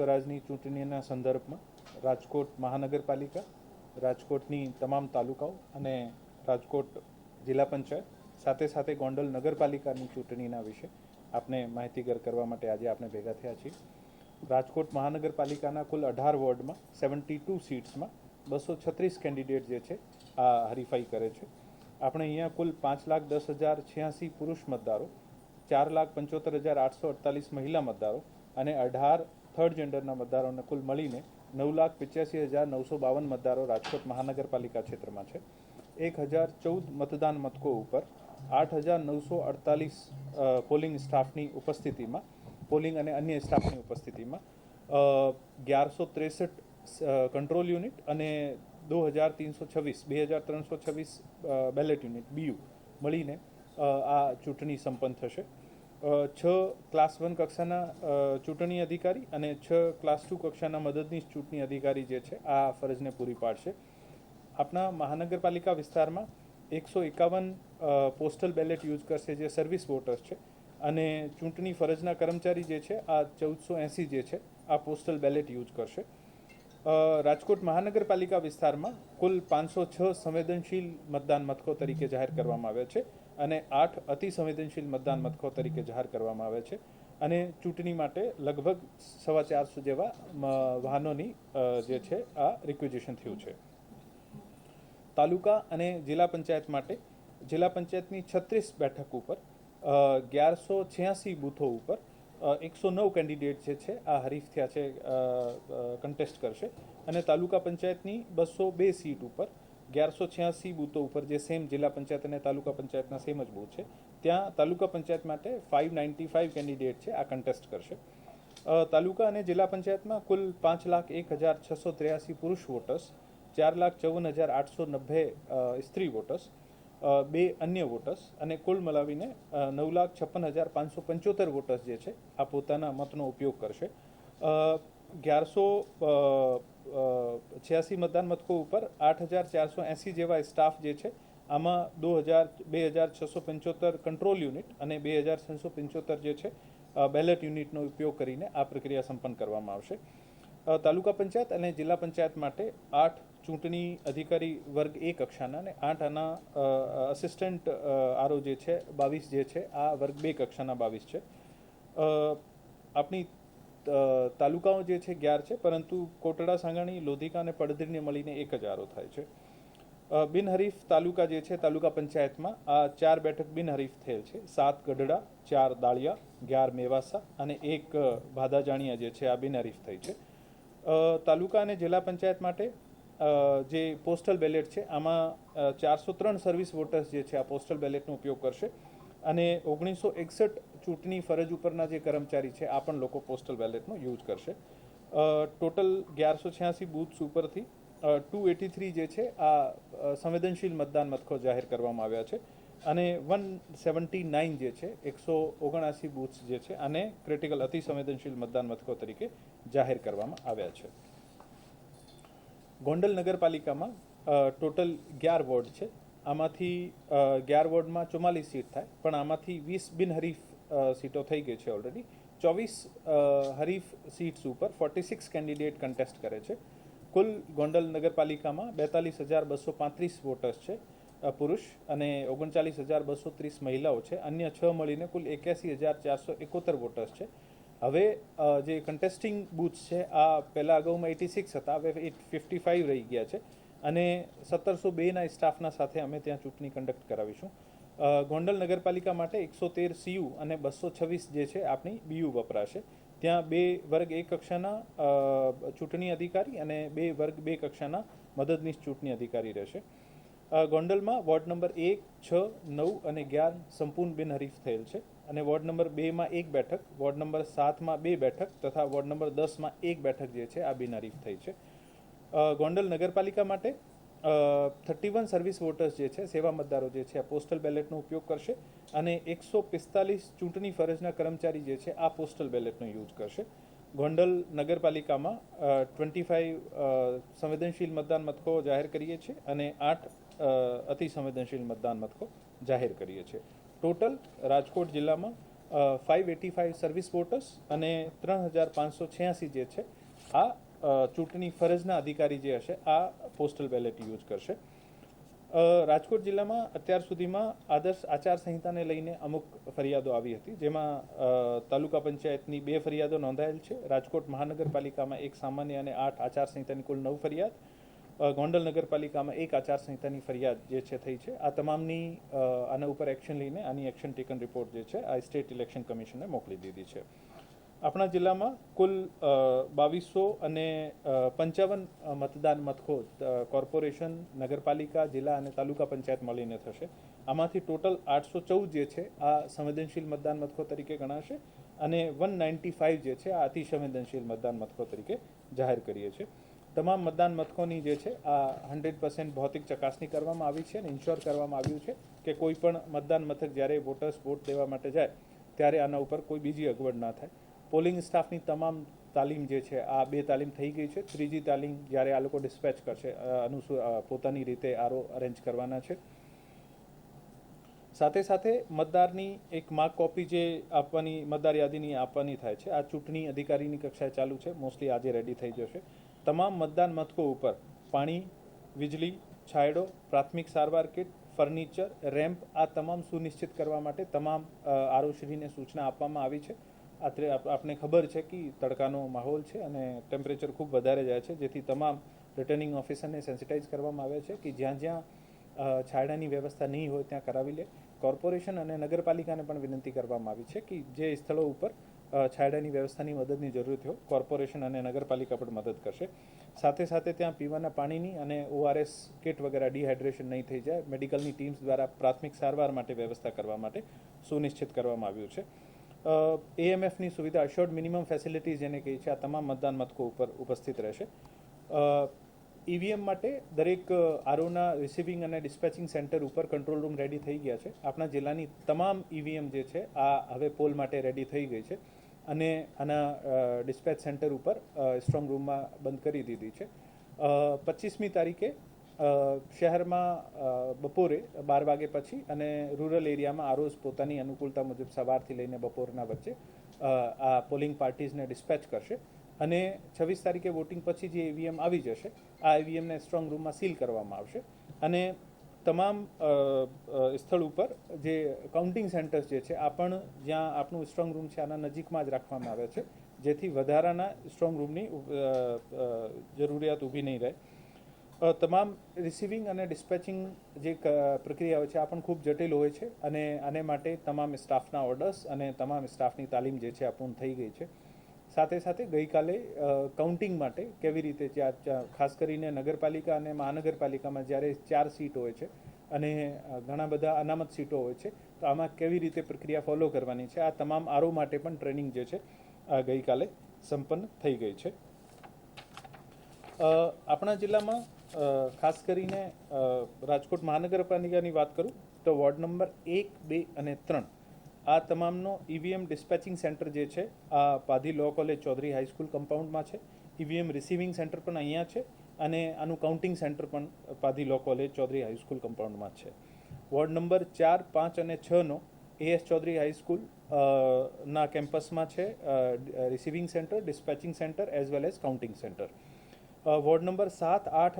સ્વરાજની ચૂંટણીના સંદર્ભમાં રાજકોટ મહાનગરપાલિકા, રાજકોટની તમામ તાલુકાઓ અને રાજકોટ જિલ્લા પંચાયત સાથે સાથે ગોંડલ નગરપાલિકાની ચૂંટણીના વિશે આપને માહિતીગાર કરવા માટે આજે આપણે ભેગા થયા છીએ. રાજકોટ મહાનગરપાલિકાના કુલ 18 વોર્ડમાં 72 સીટ્સમાં 236 કેન્ડિડેટ જે છે આ હરીફાઈ કરે છે. આપણે અહીંયા કુલ 5,10,086 પુરુષ મતદારો, 4,75,848 મહિલા મતદારો અને 18 થર્ડ જેન્ડરના મતદારોને કુલ મળીને 9,85,952 મતદારો રાજકોટ મહાનગરપાલિકા ક્ષેત્રમાં છે. 1,014 મતદાન મથકો ઉપર 8,948 પોલિંગ સ્ટાફની ઉપસ્થિતિમાં, પોલિંગ અને અન્ય સ્ટાફની ઉપસ્થિતિમાં 1163 કંટ્રોલ યુનિટ અને 2,326 બેલેટ યુનિટ બીયુ મળીને આ ચૂંટણી સંપન્ન થશે. 6 ક્લાસ 1 કક્ષાના ચૂંટણી અધિકારી અને 6 ક્લાસ 2 કક્ષાના મદદનીશ ચૂંટણી અધિકારી જે છે આ ફરજને પૂરી પાડશે. આપણા મહાનગરપાલિકા વિસ્તારમાં 151 પોસ્ટલ બેલેટ યુઝ કરશે જે સર્વિસ વોટર્સ છે, અને ચૂંટણી ફરજના કર્મચારી જે છે આ 1480 જે છે આ પોસ્ટલ બેલેટ યુઝ કરશે. રાજકોટ મહાનગરપાલિકા વિસ્તારમાં કુલ 506 સંવેદનશીલ મતદાન મથકો તરીકે જાહેર કરવામાં આવ્યા છે અને 8 અતિ સંવેદનશીલ મતદાન મથકો તરીકે જાહેર કરવામાં આવ્યા છે, અને ચૂંટણી માટે લગભગ 450 જેવા વાહનોની જે છે આ રિક્વિઝિશન થયું છે. તાલુકા અને જિલ્લા પંચાયત માટે જિલ્લા પંચાયતની 36 બેઠક ઉપર 1186 બૂથો ઉપર 109 કેન્ડિડેટ જે છે આ હરીફ થયા છે, કન્ટેસ્ટ કરશે, અને તાલુકા પંચાયતની 202 સીટ ઉપર 1186 બૂથો ઉપર જે સેમ જિલ્લા પંચાયત અને તાલુકા પંચાયતના સેમ જ બૂથ છે ત્યાં તાલુકા પંચાયત માટે 595 કેન્ડિડેટ છે આ કન્ટેસ્ટ કરશે. તાલુકા અને જિલ્લા પંચાયતમાં કુલ 5,01,683 પુરુષ વોટર્સ, 4,54,890 સ્ત્રી વોટર્સ, 2 અન્ય વોટર્સ અને કુલ મળાવીને 9,56,575 વોટર્સ જે છે આ પોતાના મતનો ઉપયોગ કરશે. 1186 મતદાન મથકો ઉપર 8,480 જેવા સ્ટાફ જે છે, આમાં 2,675 કંટ્રોલ યુનિટ અને 2,675 જે છે બેલેટ યુનિટનો ઉપયોગ કરીને આ પ્રક્રિયા સંપન્ન કરવામાં આવશે. તાલુકા પંચાયત અને જિલ્લા પંચાયત માટે 8 ચૂંટણી અધિકારી વર્ગ એ કક્ષાના અને 8 આના અસિસ્ટન્ટ આરઓ જે છે 22 જે છે આ વર્ગ 2 કક્ષાના 22 છે. આપણી તાલુકાઓ જે છે 11 છે, પરંતુ કોટડા, સાંગાણી, લોધિકા અને પડધરીને મળીને 1 જ આરઓ થાય છે. બિનહરીફ તાલુકા જે છે તાલુકા પંચાયતમાં આ 4 બેઠક બિનહરીફ થયેલ છે. 7 ગઢડા, 4 દાળિયા, 11 મેવાસા અને 1 ભાદાજાણિયા જે છે આ બિનહરીફ થઈ છે. તાલુકા અને જિલ્લા પંચાયત માટે જે પોસ્ટલ બેલેટ છે આમાં 403 સર્વિસ વોટર્સ જે છે આ પોસ્ટલ બેલેટનો ઉપયોગ કરશે, અને 1961 ચૂંટણી ફરજ ઉપરના જે કર્મચારી છે આ પણ લોકો પોસ્ટલ બેલેટનો યુઝ કરશે. ટોટલ 1186 બૂથ્સ ઉપરથી 283 જે છે આ સંવેદનશીલ મતદાન મથકો જાહેર કરવામાં આવ્યા છે, અને 179 જે છે 179 બૂથ્સ જે છે આને ક્રિટિકલ અતિ સંવેદનશીલ મતદાન મથકો તરીકે જાહેર કરવામાં આવ્યા છે. ગોંડલ નગરપાલિકામાં ટોટલ 11 વોર્ડ છે. આમાંથી 11 વોર્ડમાં 44 સીટ થાય, પણ આમાંથી 20 બિનહરીફ સીટો થઈ ગઈ છે ઓલરેડી. 24 હરીફ સીટ્સ ઉપર 46 કેન્ડિડેટ કન્ટેસ્ટ કરે છે. કુલ ગોંડલ નગરપાલિકામાં 42,235 વોટર્સ છે પુરુષ અને 39,230 મહિલાઓ છે. અન્ય 6 મળીને કુલ 81,471 વોટર્સ છે. હવે જે કન્ટેસ્ટિંગ બૂથ્સ છે આ પહેલાં અગાઉમાં 86 હતા, હવે 55 રહી ગયા છે, અને 1702ના સ્ટાફના સાથે અમે ત્યાં ચૂંટણી કન્ડક્ટ કરાવીશું. ગોંડલ નગરપાલિકા માટે 113 સીયુ અને 226 જે છે આપણી બીયુ વપરાશે. ત્યાં 2 વર્ગ 1 કક્ષાના ચૂંટણી અધિકારી અને 2 વર્ગ 2 કક્ષાના મદદનીશ ચૂંટણી અધિકારી રહેશે. ગોંડલમાં વોર્ડ નંબર 1, 6, 9 અને 11 સંપૂર્ણ બિનહરીફ થયેલ છે, અને વોર્ડ નંબર 2માં 1 બેઠક, વોર્ડ નંબર 7માં 2 બેઠક તથા વોર્ડ નંબર 10માં 1 બેઠક જે છે આ બિનહરીફ થઈ છે. ગોંડલ નગરપાલિકા માટે 31 સર્વિસ વોટર્સ જે છે, સેવા મતદારો જે છે આ પોસ્ટલ બેલેટનો ઉપયોગ કરશે, અને 145 ચૂંટણી ફરજના કર્મચારી જે છે આ પોસ્ટલ બેલેટનો યુઝ કરશે. ગોંડલ નગરપાલિકામાં 25 સંવેદનશીલ મતદાન મથકો જાહેર કરીએ છીએ અને 8 અતિ સંવેદનશીલ મતદાન મથકો જાહેર કરીએ છીએ. ટોટલ રાજકોટ જિલ્લામાં 585 સર્વિસ વોટર્સ અને 3586 જે છે આ ચૂંટણી ફરજના અધિકારી જે હશે આ પોસ્ટલ બેલેટ યુઝ કરશે. રાજકોટ જિલ્લામાં અત્યાર સુધીમાં આદર્શ આચારસંહિતાને લઈને અમુક ફરિયાદો આવી હતી, જેમાં તાલુકા પંચાયતની 2 ફરિયાદો નોંધાયેલ છે. રાજકોટ મહાનગરપાલિકામાં 1 સામાન્ય અને 8 આચારસંહિતાની કુલ 9 ફરિયાદ. ગોંડલ નગરપાલિકામાં 1 આચારસંહિતાની ફરિયાદ જે છે થઈ છે. આ તમામની આના ઉપર એક્શન લઈને આની એક્શન ટેકન રિપોર્ટ જે છે આ સ્ટેટ ઇલેક્શન કમિશનને મોકલી દીધી છે. આપણા જિલ્લામાં કુલ 2255 મતદાન મથકો કોર્પોરેશન, નગરપાલિકા, જિલ્લા અને તાલુકા પંચાયત મળીને થશે. આમાંથી ટોટલ 814 જે છે આ સંવેદનશીલ મતદાન મથકો તરીકે ગણાશે અને 195 જે છે આ અતિ સંવેદનશીલ મતદાન મથકો તરીકે જાહેર કરીએ છીએ. તમામ મતદાન મથકોની જે છે આ 100% ભૌતિક ચકાસણી કરવામાં આવી છે અને ઇન્શ્યોર કરવામાં આવ્યું છે કે કોઈ પણ મતદાન મથક જ્યારે વોટર્સ વોટ દેવા માટે જાય ત્યારે આના ઉપર કોઈ બીજી અગવડ ના થાય. પોલિંગ સ્ટાફની તમામ તાલીમ જે છે આ 2 તાલીમ થઈ ગઈ છે. ત્રીજી તાલીમ જ્યારે આ લોકો ડિસ્પેચ કરશે પોતાની રીતે આરો અરેન્જ કરવાના છે. સાથે સાથે મતદારની એક માર્ક કોપી જે આપવાની મતદાર યાદીની આપવાની થાય છે આ ચૂંટણી અધિકારીની કક્ષાએ ચાલુ છે. મોસ્ટલી આજે રેડી થઈ જશે. તમામ મતદાન મથકો ઉપર પાણી, વીજળી, છાંયડો, પ્રાથમિક સારવાર કિટ, ફર્નિચર, રેમ્પ આ તમામ સુનિશ્ચિત કરવા માટે તમામ આરઓશ્રીને સૂચના આપવામાં આવી છે. આપને ખબર છે કે તડકાનો માહોલ છે અને ટેમ્પરેચર ખૂબ વધારે જાય છે, જેથી તમામ રિટર્નિંગ ઓફિસરને સેન્સિટાઇઝ કરવામાં આવે છે કે જ્યાં જ્યાં છાંયડાની વ્યવસ્થા નહીં હોય ત્યાં કરાવી લે. કોર્પોરેશન અને નગરપાલિકાને પણ વિનંતી કરવામાં આવી છે કે જે સ્થળો ઉપર છાંયડાની વ્યવસ્થાની મદદની જરૂરત હોય કોર્પોરેશન અને નગરપાલિકા પણ મદદ કરશે. સાથે સાથે ત્યાં પીવાના પાણીની અને ORS કિટ વગેરે ડિહાઇડ્રેશન નહીં થઈ જાય મેડિકલની ટીમ્સ દ્વારા પ્રાથમિક સારવાર માટે વ્યવસ્થા કરવા માટે સુનિશ્ચિત કરવામાં આવ્યું છે. AMFની સુવિધા અશ્યોર્ડ મિનિમમ ફેસિલિટીઝ જેને કહે છે આ તમામ મતદાન મથકો ઉપર ઉપસ્થિત રહેશે. EVM માટે દરેક આરઓના રિસીવિંગ અને ડિસ્પેચિંગ સેન્ટર ઉપર કંટ્રોલ રૂમ રેડી થઈ ગયા છે. આપણા જિલ્લાની તમામ EVM જે છે આ હવે પોલ માટે રેડી થઈ ગઈ છે અને આના ડિસ્પેચ સેન્ટર ઉપર સ્ટ્રોંગ રૂમમાં બંધ કરી દીધી છે. 25મી તારીખે શહેરમાં બપોરે 12 વાગે પછી અને રૂરલ એરિયામાં આરઓઝ પોતાની અનુકૂળતા મુજબ સવારથી લઈને બપોરના વચ્ચે આ પોલિંગ પાર્ટીઝને ડિસ્પેચ કરશે અને 26 તારીખે વોટિંગ પછી જે EVM આવી જશે આ EVMને સ્ટ્રોંગ રૂમમાં સીલ કરવામાં આવશે અને તમામ સ્થળ ઉપર જે કાઉન્ટિંગ સેન્ટર્સ જે છે આ પણ જ્યાં આપણું સ્ટ્રોંગ રૂમ છે આના નજીકમાં જ રાખવામાં આવે છે, જેથી વધારાના સ્ટ્રોંગ રૂમની જરૂરિયાત ઊભી નહીં રહે. તમામ રિસીવિંગ અને ડિસ્પેચિંગ જે પ્રક્રિયાઓ છે આ પણ ખૂબ જટિલ હોય છે અને આને માટે તમામ સ્ટાફના ઓર્ડર્સ અને તમામ સ્ટાફની તાલીમ જે છે આ પૂર્ણ થઈ ગઈ છે. સાથે સાથે ગઈકાલે કાઉન્ટિંગ માટે કેવી રીતે ખાસ કરીને નગરપાલિકા અને મહાનગરપાલિકામાં જ્યારે 4 સીટ હોય છે અને ઘણા બધા અનામત સીટો હોય છે તો આમાં કેવી રીતે પ્રક્રિયા ફોલો કરવાની છે આ તમામ આરઓ માટે પણ ટ્રેનિંગ જે છે ગઈકાલે સંપન્ન થઈ ગઈ છે. આપણા જિલ્લામાં ખાસ કરીને રાજકોટ મહાનગરપાલિકાની વાત કરું તો વોર્ડ નંબર 1, 2 અને 3 આ તમામનો EVM ડિસ્પેચિંગ સેન્ટર જે છે આ Padhi law college Chaudhary high school કમ્પાઉન્ડમાં છે. EVM રિસીવિંગ સેન્ટર પણ અહીંયા છે અને આનું કાઉન્ટિંગ સેન્ટર પણ Padhi law college Chaudhary high school કમ્પાઉન્ડમાં છે. વોર્ડ નંબર 4, 5 અને 6નો AS ચૌધરી હાઈસ્કૂલ ના કેમ્પસમાં છે receiving centre, dispatching centre as well as counting centre. Ward number 7, 8 અને